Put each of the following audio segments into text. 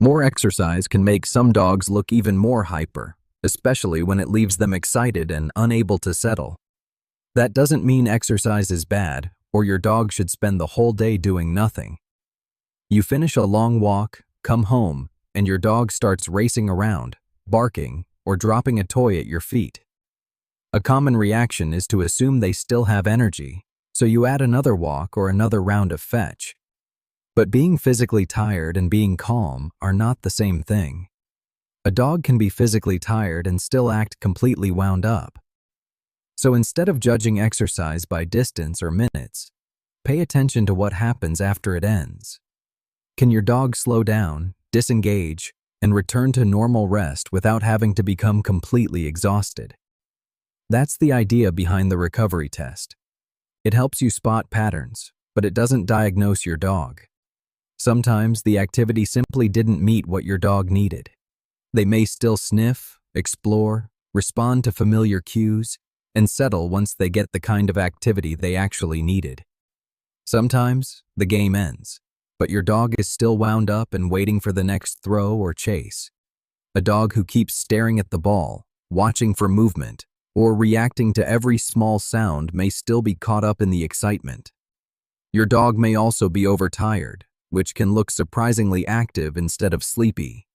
More exercise can make some dogs look even more hyper, especially when it leaves them excited and unable to settle. That doesn't mean exercise is bad or your dog should spend the whole day doing nothing. You finish a long walk, come home, and your dog starts racing around, barking, or dropping a toy at your feet. A common reaction is to assume they still have energy, so you add another walk or another round of fetch. But being physically tired and being calm are not the same thing. A dog can be physically tired and still act completely wound up. So instead of judging exercise by distance or minutes, pay attention to what happens after it ends. Can your dog slow down, disengage, and return to normal rest without having to become completely exhausted? That's the idea behind the recovery test. It helps you spot patterns, but it doesn't diagnose your dog. Sometimes the activity simply didn't meet what your dog needed. They may still sniff, explore, respond to familiar cues, and settle once they get the kind of activity they actually needed. Sometimes the game ends, but your dog is still wound up and waiting for the next throw or chase. A dog who keeps staring at the ball, watching for movement, or reacting to every small sound may still be caught up in the excitement. Your dog may also be overtired, which can look surprisingly active instead of sleepy.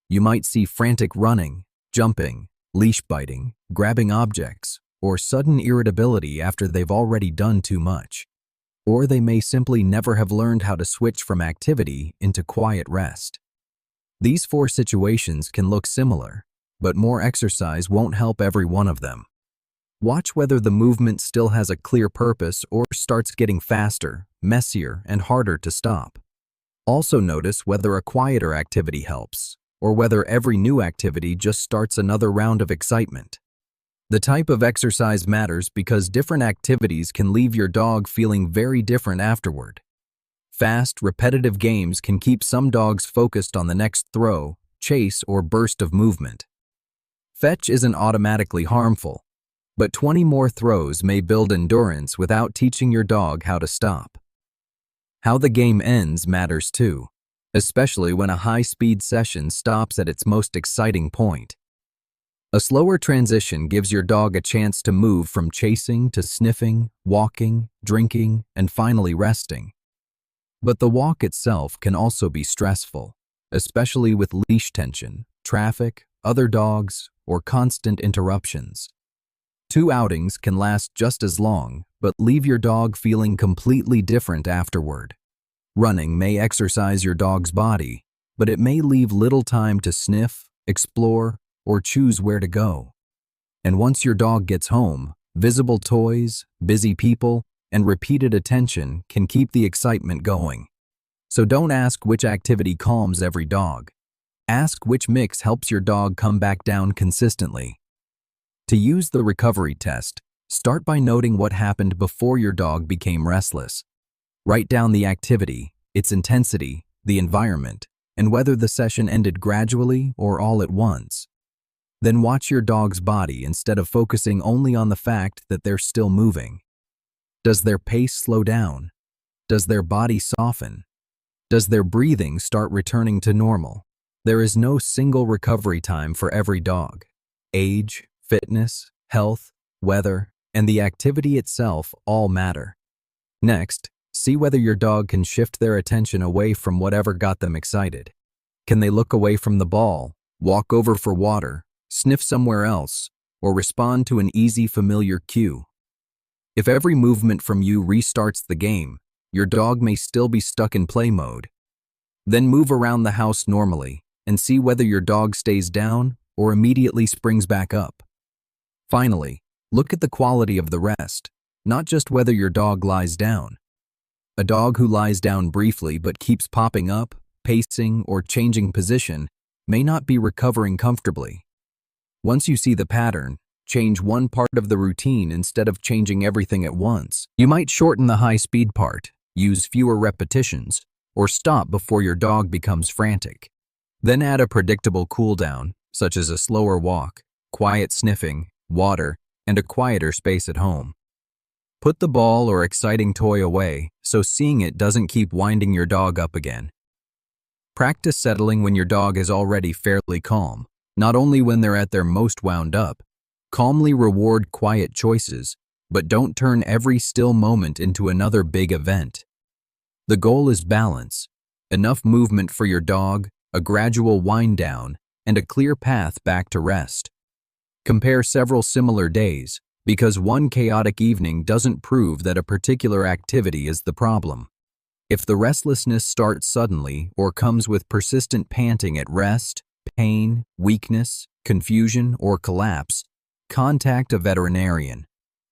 You might see frantic running, jumping, leash biting, grabbing objects, or sudden irritability after they've already done too much. Or they may simply never have learned how to switch from activity into quiet rest. These 4 situations can look similar, but more exercise won't help every one of them. Watch whether the movement still has a clear purpose or starts getting faster, messier, and harder to stop. Also notice whether a quieter activity helps, or whether every new activity just starts another round of excitement. The type of exercise matters because different activities can leave your dog feeling very different afterward. Fast, repetitive games can keep some dogs focused on the next throw, chase, or burst of movement. Fetch isn't automatically harmful, but 20 more throws may build endurance without teaching your dog how to stop. How the game ends matters too, especially when a high-speed session stops at its most exciting point. A slower transition gives your dog a chance to move from chasing to sniffing, walking, drinking, and finally resting. But the walk itself can also be stressful, especially with leash tension, traffic, other dogs, or constant interruptions. 2 outings can last just as long, but leave your dog feeling completely different afterward. Running may exercise your dog's body, but it may leave little time to sniff, explore, or choose where to go. And once your dog gets home, visible toys, busy people, and repeated attention can keep the excitement going. So don't ask which activity calms every dog. Ask which mix helps your dog come back down consistently. To use the recovery test, start by noting what happened before your dog became restless. Write down the activity, its intensity, the environment, and whether the session ended gradually or all at once. Then watch your dog's body instead of focusing only on the fact that they're still moving. Does their pace slow down? Does their body soften? Does their breathing start returning to normal? There is no single recovery time for every dog. Age, fitness, health, weather, and the activity itself all matter. Next, see whether your dog can shift their attention away from whatever got them excited. Can they look away from the ball, walk over for water, sniff somewhere else, or respond to an easy, familiar cue? If every movement from you restarts the game, your dog may still be stuck in play mode. Then move around the house normally and see whether your dog stays down or immediately springs back up. Finally, look at the quality of the rest, not just whether your dog lies down. A dog who lies down briefly but keeps popping up, pacing, or changing position may not be recovering comfortably. Once you see the pattern, change one part of the routine instead of changing everything at once. You might shorten the high-speed part, use fewer repetitions, or stop before your dog becomes frantic. Then add a predictable cool-down, such as a slower walk, quiet sniffing, water, and a quieter space at home. Put the ball or exciting toy away so seeing it doesn't keep winding your dog up again. Practice settling when your dog is already fairly calm, not only when they're at their most wound up. Calmly reward quiet choices, but don't turn every still moment into another big event. The goal is balance, enough movement for your dog, a gradual wind down, and a clear path back to rest. Compare several similar days, because one chaotic evening doesn't prove that a particular activity is the problem. If the restlessness starts suddenly or comes with persistent panting at rest, pain, weakness, confusion, or collapse, contact a veterinarian.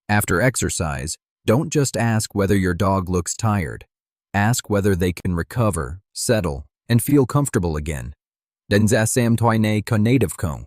After exercise, don't just ask whether your dog looks tired. Ask whether they can recover, settle, and feel comfortable again. Den zasam toine ko native kong.